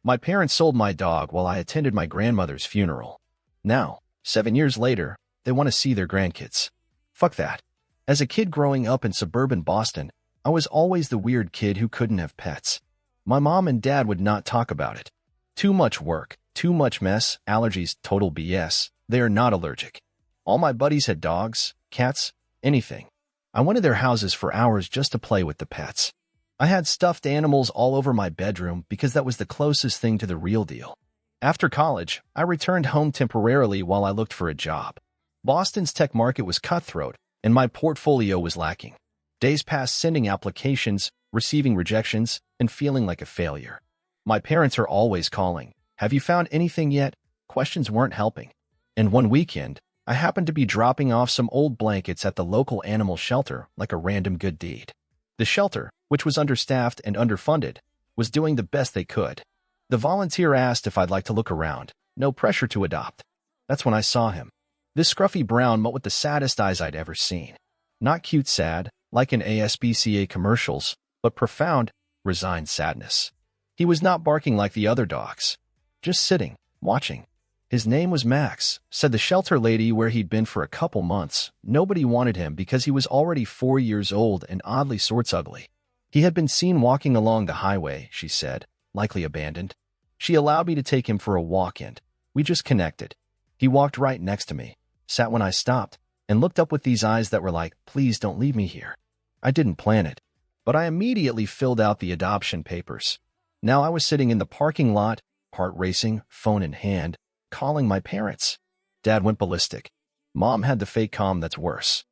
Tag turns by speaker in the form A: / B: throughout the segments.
A: My parents sold my dog while I attended my grandmother's funeral. Now, 7 years later, they want to see their grandkids. Fuck that. As a kid growing up in suburban Boston, I was always the weird kid who couldn't have pets. My mom and dad would not talk about it. Too much work, too much mess, allergies, total BS. They are not allergic. All my buddies had dogs, cats, anything. I went to their houses for hours just to play with the pets. I had stuffed animals all over my bedroom because that was the closest thing to the real deal. After college, I returned home temporarily while I looked for a job. Boston's tech market was cutthroat, and my portfolio was lacking. Days passed sending applications, receiving rejections, and feeling like a failure. My parents are always calling. Have you found anything yet? Questions weren't helping. And one weekend, I happened to be dropping off some old blankets at the local animal shelter like a random good deed. The shelter, which was understaffed and underfunded, was doing the best they could. The volunteer asked if I'd like to look around. No pressure to adopt. That's when I saw him. This scruffy brown mutt with the saddest eyes I'd ever seen. Not cute sad, like in ASPCA commercials, but profound, resigned sadness. He was not barking like the other dogs. Just sitting, watching. His name was Max, said the shelter lady where he'd been for a couple months. Nobody wanted him because he was already 4 years old and oddly sorts ugly. He had been seen walking along the highway, she said, likely abandoned. She allowed me to take him for a walk and we just connected. He walked right next to me, sat when I stopped, and looked up with these eyes that were like, please don't leave me here. I didn't plan it, but I immediately filled out the adoption papers. Now I was sitting in the parking lot, heart racing, phone in hand, calling my parents. Dad went ballistic. Mom had the fake calm that's worse.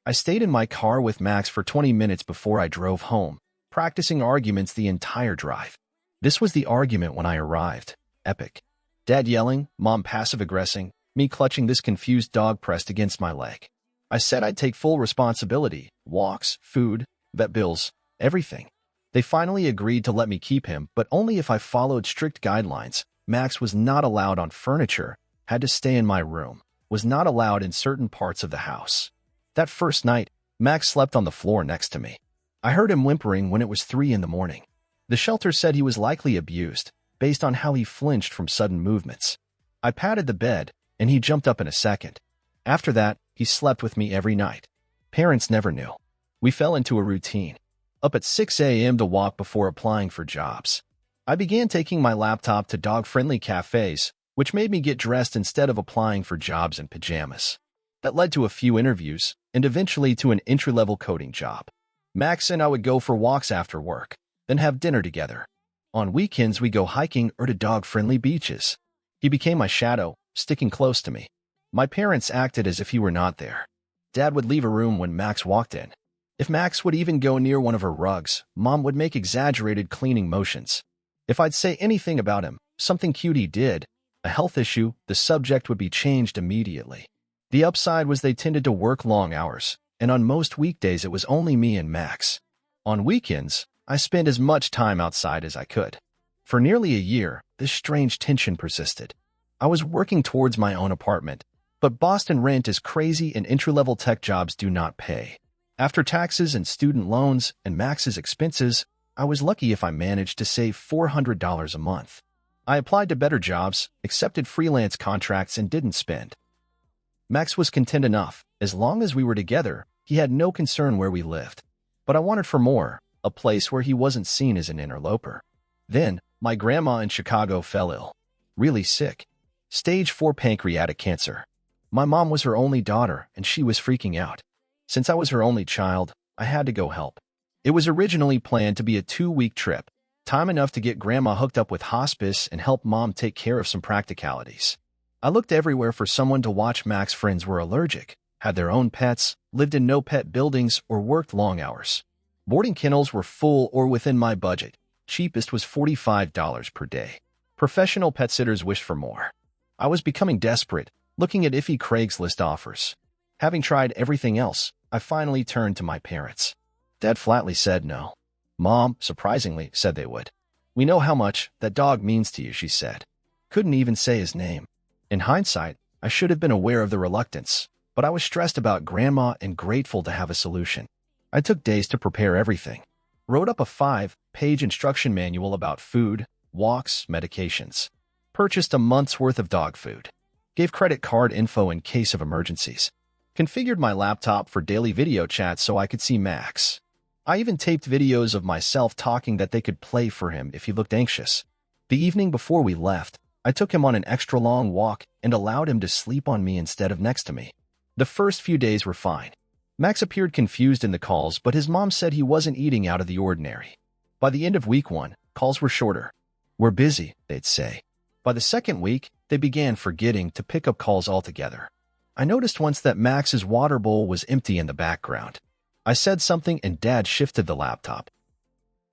A: I stayed in my car with Max for 20 minutes before I drove home, practicing arguments the entire drive. This was the argument when I arrived. Epic. Dad yelling, Mom passive-aggressing, me clutching this confused dog pressed against my leg. I said I'd take full responsibility, walks, food, vet bills, everything. They finally agreed to let me keep him, but only if I followed strict guidelines. Max was not allowed on furniture, had to stay in my room, was not allowed in certain parts of the house. That first night, Max slept on the floor next to me. I heard him whimpering when it was 3 in the morning. The shelter said he was likely abused, based on how he flinched from sudden movements. I patted the bed, and he jumped up in a second. After that, he slept with me every night. Parents never knew. We fell into a routine. Up at 6 a.m. to walk before applying for jobs. I began taking my laptop to dog-friendly cafes, which made me get dressed instead of applying for jobs in pajamas. That led to a few interviews, and eventually to an entry-level coding job. Max and I would go for walks after work, then have dinner together. On weekends, we go hiking or to dog-friendly beaches. He became my shadow, sticking close to me. My parents acted as if he were not there. Dad would leave a room when Max walked in. If Max would even go near one of her rugs, Mom would make exaggerated cleaning motions. If I'd say anything about him, something cute he did, a health issue, the subject would be changed immediately. The upside was they tended to work long hours, and on most weekdays it was only me and Max. On weekends, I spent as much time outside as I could. For nearly a year, this strange tension persisted. I was working towards my own apartment, but Boston rent is crazy and entry-level tech jobs do not pay. After taxes and student loans and Max's expenses, I was lucky if I managed to save $400 a month. I applied to better jobs, accepted freelance contracts, and didn't spend. Max was content enough. As long as we were together, he had no concern where we lived. But I wanted for more, a place where he wasn't seen as an interloper. Then, my grandma in Chicago fell ill. Really sick. Stage 4 pancreatic cancer. My mom was her only daughter, and she was freaking out. Since I was her only child, I had to go help. It was originally planned to be a 2-week trip, time enough to get Grandma hooked up with hospice and help Mom take care of some practicalities. I looked everywhere for someone to watch. Max's friends were allergic, had their own pets, lived in no-pet buildings, or worked long hours. Boarding kennels were full or within my budget. Cheapest was $45 per day. Professional pet sitters wished for more. I was becoming desperate, looking at iffy Craigslist offers. Having tried everything else, I finally turned to my parents. Dad flatly said no. Mom, surprisingly, said they would. We know how much that dog means to you, she said. Couldn't even say his name. In hindsight, I should have been aware of the reluctance, but I was stressed about Grandma and grateful to have a solution. I took days to prepare everything. Wrote up a 5-page instruction manual about food, walks, medications. Purchased a month's worth of dog food. Gave credit card info in case of emergencies. Configured my laptop for daily video chats so I could see Max. I even taped videos of myself talking that they could play for him if he looked anxious. The evening before we left, I took him on an extra long walk and allowed him to sleep on me instead of next to me. The first few days were fine. Max appeared confused in the calls, but his mom said he wasn't eating out of the ordinary. By the end of week 1, calls were shorter. "We're busy," they'd say. By the second week, they began forgetting to pick up calls altogether. I noticed once that Max's water bowl was empty in the background. I said something and Dad shifted the laptop.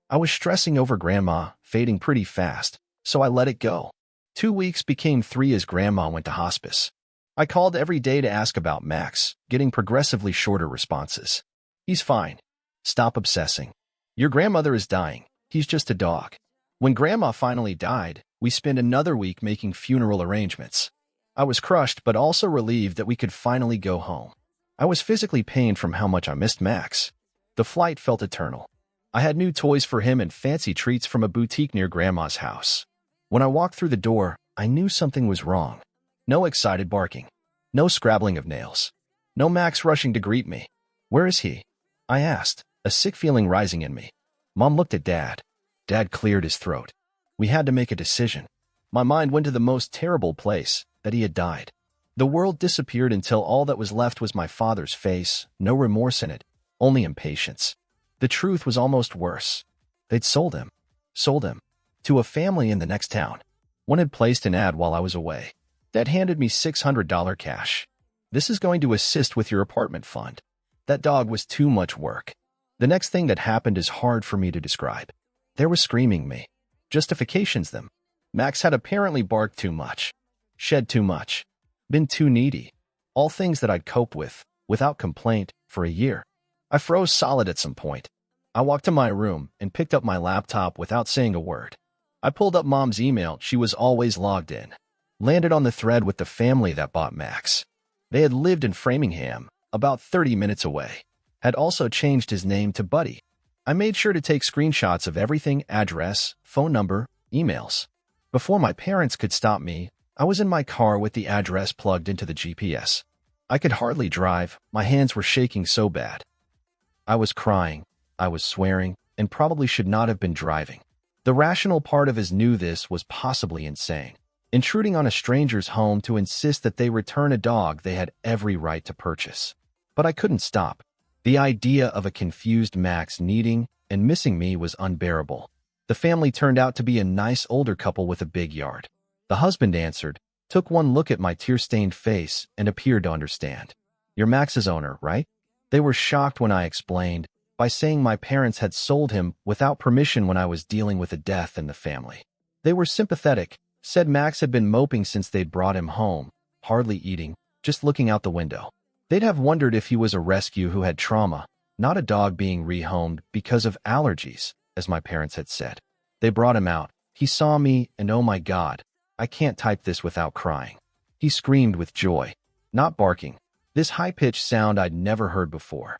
A: I was stressing over Grandma, fading pretty fast, so I let it go. 2 weeks became 3 as Grandma went to hospice. I called every day to ask about Max, getting progressively shorter responses. "He's fine. Stop obsessing. Your grandmother is dying. He's just a dog." When Grandma finally died, we spent another week making funeral arrangements. I was crushed but also relieved that we could finally go home. I was physically pained from how much I missed Max. The flight felt eternal. I had new toys for him and fancy treats from a boutique near Grandma's house. When I walked through the door, I knew something was wrong. No excited barking. No scrabbling of nails. No Max rushing to greet me. "Where is he?" I asked, a sick feeling rising in me. Mom looked at Dad. Dad cleared his throat. We had to make a decision. My mind went to the most terrible place, that he had died. The world disappeared until all that was left was my father's face, no remorse in it, only impatience. The truth was almost worse. They'd sold him. Sold him. To a family in the next town. One had placed an ad while I was away. Dad handed me $600 cash. "This is going to assist with your apartment fund." That dog was too much work. The next thing that happened is hard for me to describe. There was screaming me. Justifications them. Max had apparently barked too much. Shed too much. Been too needy. All things that I'd cope with, without complaint, for a year. I froze solid at some point. I walked to my room and picked up my laptop without saying a word. I pulled up Mom's email. She was always logged in. Landed on the thread with the family that bought Max. They had lived in Framingham, about 30 minutes away. Had also changed his name to Buddy. I made sure to take screenshots of everything: address, phone number, emails. Before my parents could stop me, I was in my car with the address plugged into the GPS. I could hardly drive. My hands were shaking so bad. I was crying. I was swearing, and probably should not have been driving. The rational part of us knew this was possibly insane. Intruding on a stranger's home to insist that they return a dog they had every right to purchase. But I couldn't stop. The idea of a confused Max needing and missing me was unbearable. The family turned out to be a nice older couple with a big yard. The husband answered, took one look at my tear-stained face, and appeared to understand. "You're Max's owner, right?" They were shocked when I explained, by saying my parents had sold him without permission when I was dealing with a death in the family. They were sympathetic, said Max had been moping since they'd brought him home, hardly eating, just looking out the window. They'd have wondered if he was a rescue who had trauma, not a dog being rehomed because of allergies, as my parents had said. They brought him out. He saw me, and oh my God, I can't type this without crying. He screamed with joy, not barking. This high-pitched sound I'd never heard before.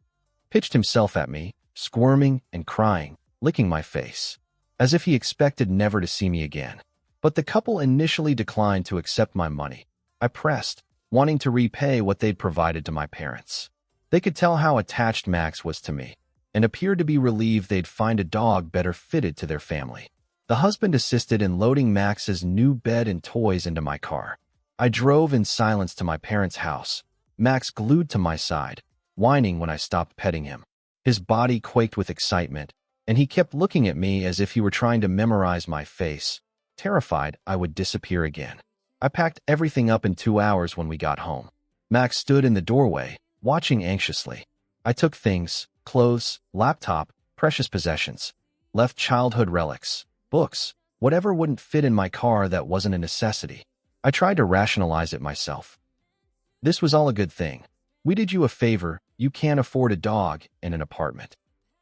A: Pitched himself at me, squirming and crying, licking my face, as if he expected never to see me again. But the couple initially declined to accept my money. I pressed, wanting to repay what they'd provided to my parents. They could tell how attached Max was to me, and appeared to be relieved they'd find a dog better fitted to their family. The husband assisted in loading Max's new bed and toys into my car. I drove in silence to my parents' house, Max glued to my side, whining when I stopped petting him. His body quaked with excitement, and he kept looking at me as if he were trying to memorize my face, terrified I would disappear again. I packed everything up in 2 hours when we got home. Max stood in the doorway, watching anxiously. I took things, clothes, laptop, precious possessions, left childhood relics, books, whatever wouldn't fit in my car that wasn't a necessity. I tried to rationalize it myself. This was all a good thing. We did you a favor. You can't afford a dog and an apartment.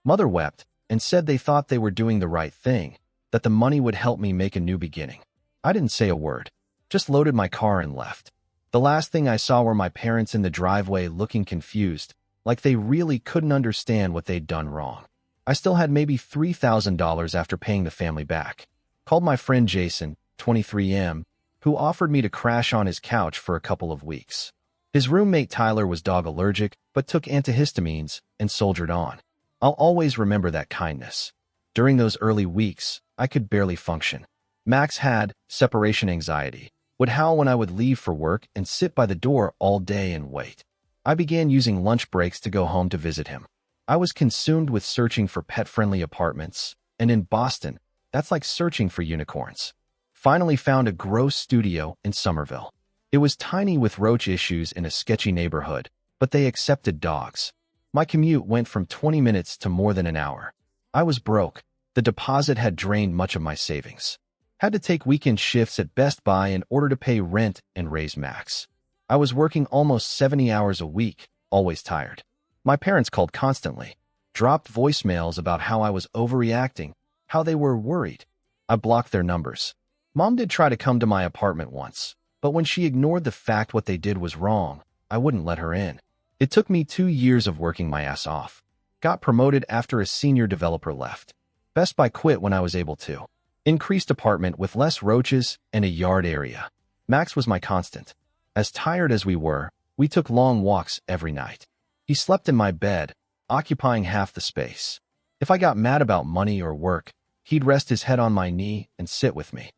A: Mother wept and said they thought they were doing the right thing, that the money would help me make a new beginning. I didn't say a word, just loaded my car and left. The last thing I saw were my parents in the driveway looking confused, like they really couldn't understand what they'd done wrong. I still had maybe $3,000 after paying the family back. Called my friend Jason, 23M, who offered me to crash on his couch for a couple of weeks. His roommate Tyler was dog allergic, but took antihistamines and soldiered on. I'll always remember that kindness. During those early weeks, I could barely function. Max had separation anxiety, would howl when I would leave for work and sit by the door all day and wait. I began using lunch breaks to go home to visit him. I was consumed with searching for pet-friendly apartments, and in Boston, that's like searching for unicorns. Finally found a gross studio in Somerville. It was tiny with roach issues in a sketchy neighborhood, but they accepted dogs. My commute went from 20 minutes to more than an hour. I was broke. The deposit had drained much of my savings. Had to take weekend shifts at Best Buy in order to pay rent and raise Max. I was working almost 70 hours a week, always tired. My parents called constantly, dropped voicemails about how I was overreacting, how they were worried. I blocked their numbers. Mom did try to come to my apartment once, but when she ignored the fact what they did was wrong, I wouldn't let her in. It took me 2 years of working my ass off. Got promoted after a senior developer left. Best Buy quit when I was able to. Increased apartment with less roaches and a yard area. Max was my constant. As tired as we were, we took long walks every night. He slept in my bed, occupying half the space. If I got mad about money or work, he'd rest his head on my knee and sit with me.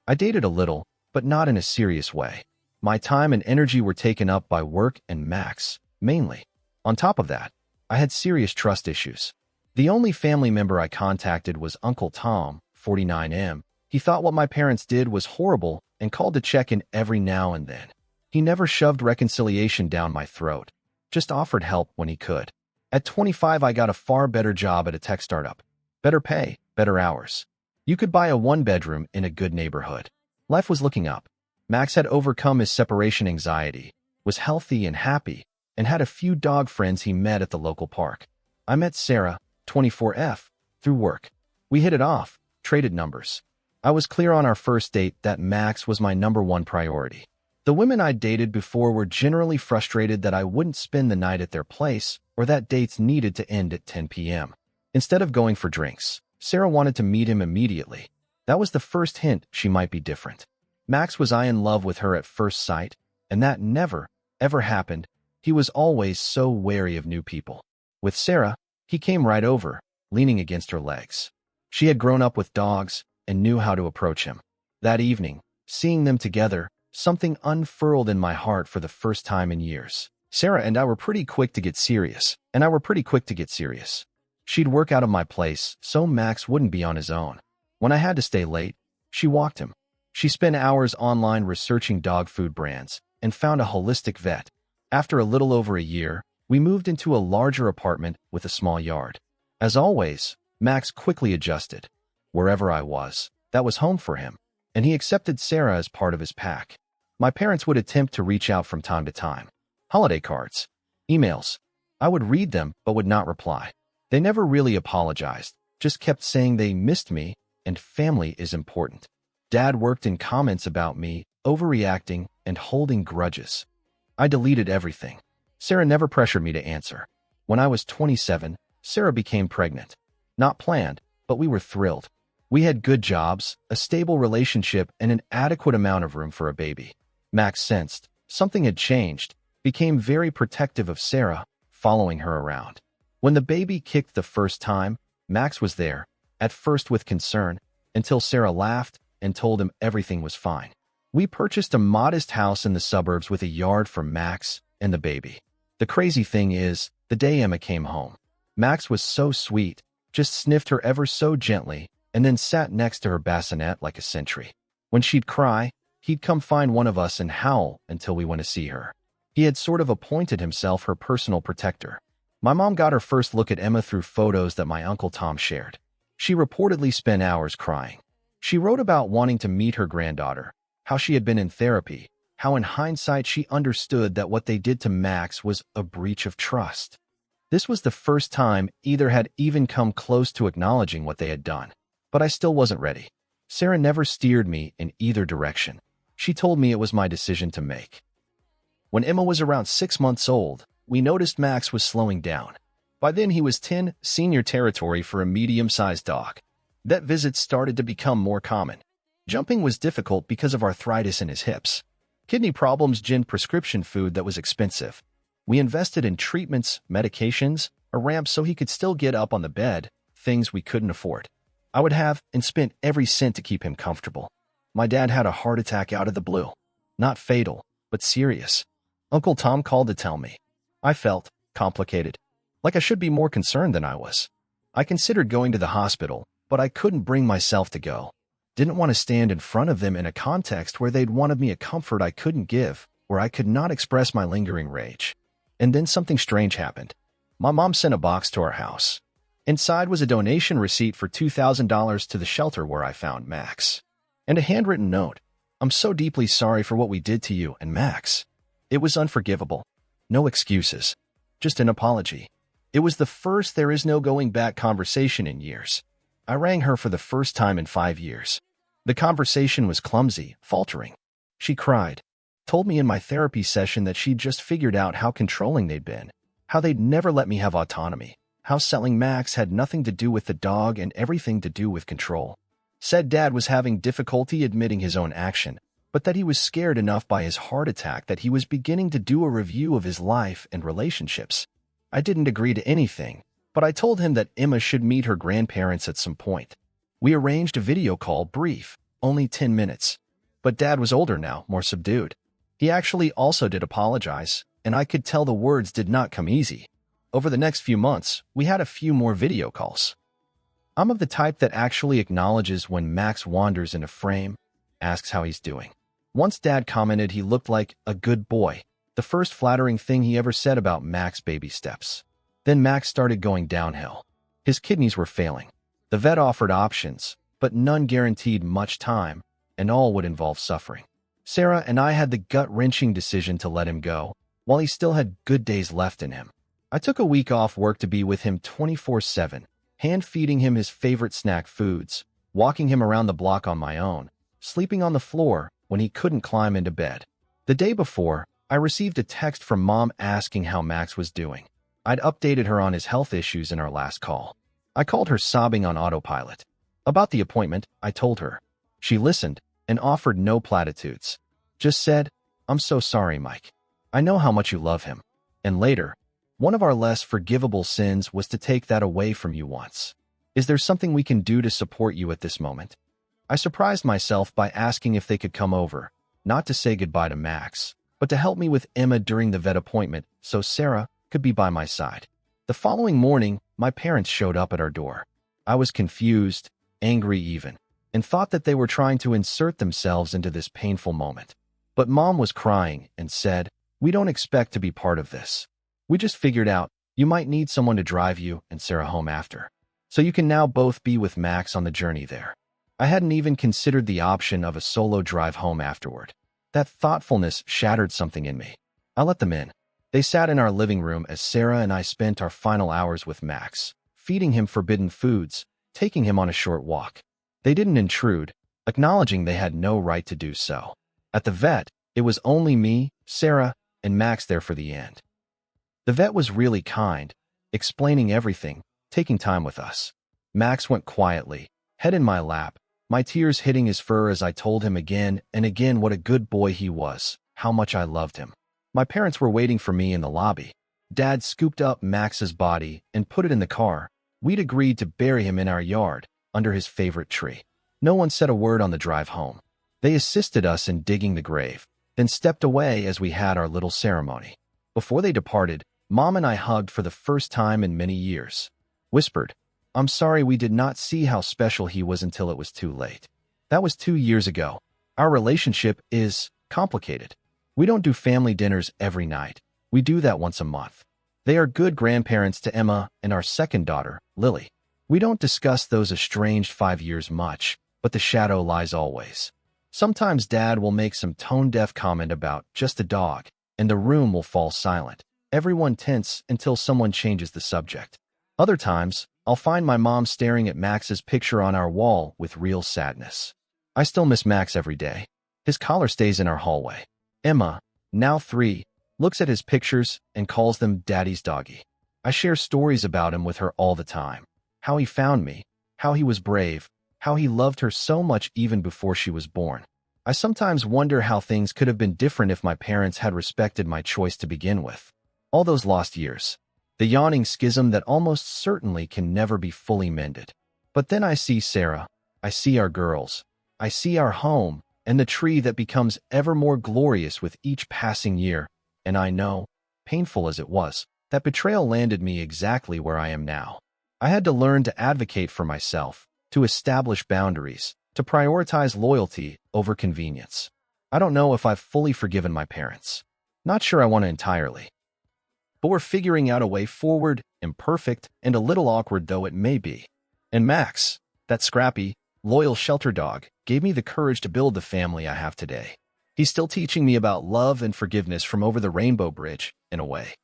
A: I dated a little, but not in a serious way. My time and energy were taken up by work and Max, mainly. On top of that, I had serious trust issues. The only family member I contacted was Uncle Tom, 49M. He thought what my parents did was horrible and called to check in every now and then. He never shoved reconciliation down my throat, just offered help when he could. At 25, I got a far better job at a tech startup. Better pay, better hours. You could buy a one-bedroom in a good neighborhood. Life was looking up. Max had overcome his separation anxiety, was healthy and happy, and had a few dog friends he met at the local park. I met Sarah, 24F, through work. We hit it off, traded numbers. I was clear on our first date that Max was my #1 priority. The women I'd dated before were generally frustrated that I wouldn't spend the night at their place or that dates needed to end at 10 p.m. Instead of going for drinks, Sarah wanted to meet him immediately. That was the first hint she might be different. Max was I in love with her at first sight, and that never, ever happened. He was always so wary of new people. With Sarah, he came right over, leaning against her legs. She had grown up with dogs and knew how to approach him. That evening, seeing them together, something unfurled in my heart for the first time in years. Sarah and I were pretty quick to get serious, She'd work out of my place so Max wouldn't be on his own. When I had to stay late, she walked him. She spent hours online researching dog food brands and found a holistic vet. After a little over a year, we moved into a larger apartment with a small yard. As always, Max quickly adjusted. Wherever I was, that was home for him, and he accepted Sarah as part of his pack. My parents would attempt to reach out from time to time. Holiday cards, emails. I would read them but would not reply. They never really apologized, just kept saying they missed me and family is important. Dad worked in comments about me, overreacting, and holding grudges. I deleted everything. Sarah never pressured me to answer. When I was 27, Sarah became pregnant. Not planned, but we were thrilled. We had good jobs, a stable relationship, and an adequate amount of room for a baby. Max sensed something had changed, became very protective of Sarah, following her around. When the baby kicked the first time, Max was there, at first with concern, until Sarah laughed and told him everything was fine. We purchased a modest house in the suburbs with a yard for Max and the baby. The crazy thing is, the day Emma came home, Max was so sweet, just sniffed her ever so gently, and then sat next to her bassinet like a sentry. When she'd cry, he'd come find one of us and howl until we went to see her. He had sort of appointed himself her personal protector. My mom got her first look at Emma through photos that my Uncle Tom shared. She reportedly spent hours crying. She wrote about wanting to meet her granddaughter, how she had been in therapy, how in hindsight she understood that what they did to Max was a breach of trust. This was the first time either had even come close to acknowledging what they had done. But I still wasn't ready. Sarah never steered me in either direction. She told me it was my decision to make. When Emma was around 6 months old, we noticed Max was slowing down. By then he was 10, senior territory for a medium-sized dog. Vet visits started to become more common. Jumping was difficult because of arthritis in his hips. Kidney problems ginned prescription food that was expensive. We invested in treatments, medications, a ramp so he could still get up on the bed, things we couldn't afford. I would have and spent every cent to keep him comfortable. My dad had a heart attack out of the blue. Not fatal, but serious. Uncle Tom called to tell me. I felt complicated, like I should be more concerned than I was. I considered going to the hospital, but I couldn't bring myself to go. Didn't want to stand in front of them in a context where they'd wanted me a comfort I couldn't give, where I could not express my lingering rage. And then something strange happened. My mom sent a box to our house. Inside was a donation receipt for $2,000 to the shelter where I found Max. And a handwritten note. I'm so deeply sorry for what we did to you and Max. It was unforgivable. No excuses. Just an apology. It was the first there is no going back conversation in years. I rang her for the first time in 5 years. The conversation was clumsy, faltering. She cried, told me in my therapy session that she'd just figured out how controlling they'd been, how they'd never let me have autonomy, how selling Max had nothing to do with the dog and everything to do with control. Said Dad was having difficulty admitting his own action, but that he was scared enough by his heart attack that he was beginning to do a review of his life and relationships. I didn't agree to anything, but I told him that Emma should meet her grandparents at some point. We arranged a video call, brief, only 10 minutes. But Dad was older now, more subdued. He actually also did apologize, and I could tell the words did not come easy. Over the next few months, we had a few more video calls. I'm of the type that actually acknowledges when Max wanders in a frame, asks how he's doing. Once Dad commented he looked like a good boy, the first flattering thing he ever said about Max's baby steps. Then Max started going downhill. His kidneys were failing. The vet offered options, but none guaranteed much time, and all would involve suffering. Sarah and I had the gut-wrenching decision to let him go, while he still had good days left in him. I took a week off work to be with him 24/7, hand-feeding him his favorite snack foods, walking him around the block on my own, sleeping on the floor when he couldn't climb into bed. The day before, I received a text from Mom asking how Max was doing. I'd updated her on his health issues in our last call. I called her sobbing on autopilot. About the appointment, I told her. She listened and offered no platitudes. Just said, I'm so sorry, Mike. I know how much you love him. And later, one of our less forgivable sins was to take that away from you once. Is there something we can do to support you at this moment? I surprised myself by asking if they could come over, not to say goodbye to Max, but to help me with Emma during the vet appointment so Sarah could be by my side. The following morning, my parents showed up at our door. I was confused, angry even, and thought that they were trying to insert themselves into this painful moment. But Mom was crying and said, we don't expect to be part of this. We just figured out you might need someone to drive you and Sarah home after. So you can now both be with Max on the journey there. I hadn't even considered the option of a solo drive home afterward. That thoughtfulness shattered something in me. I let them in. They sat in our living room as Sarah and I spent our final hours with Max, feeding him forbidden foods, taking him on a short walk. They didn't intrude, acknowledging they had no right to do so. At the vet, it was only me, Sarah, and Max there for the end. The vet was really kind, explaining everything, taking time with us. Max went quietly, head in my lap, my tears hitting his fur as I told him again and again what a good boy he was, how much I loved him. My parents were waiting for me in the lobby. Dad scooped up Max's body and put it in the car. We'd agreed to bury him in our yard, under his favorite tree. No one said a word on the drive home. They assisted us in digging the grave, then stepped away as we had our little ceremony. Before they departed, Mom and I hugged for the first time in many years. Whispered, I'm sorry we did not see how special he was until it was too late. That was 2 years ago. Our relationship is complicated. We don't do family dinners every night. We do that once a month. They are good grandparents to Emma and our second daughter, Lily. We don't discuss those estranged 5 years much, but the shadow lies always. Sometimes Dad will make some tone-deaf comment about just a dog, and the room will fall silent. Everyone tense until someone changes the subject. Other times, I'll find my mom staring at Max's picture on our wall with real sadness. I still miss Max every day. His collar stays in our hallway. Emma, now 3, looks at his pictures and calls them Daddy's doggy. I share stories about him with her all the time. How he found me, how he was brave, how he loved her so much even before she was born. I sometimes wonder how things could have been different if my parents had respected my choice to begin with. All those lost years. The yawning schism that almost certainly can never be fully mended. But then I see Sarah. I see our girls. I see our home, and the tree that becomes ever more glorious with each passing year. And I know, painful as it was, that betrayal landed me exactly where I am now. I had to learn to advocate for myself, to establish boundaries, to prioritize loyalty over convenience. I don't know if I've fully forgiven my parents. Not sure I want to entirely. But we're figuring out a way forward, imperfect, and a little awkward though it may be. And Max, that scrappy, loyal shelter dog, gave me the courage to build the family I have today. He's still teaching me about love and forgiveness from over the rainbow bridge, in a way.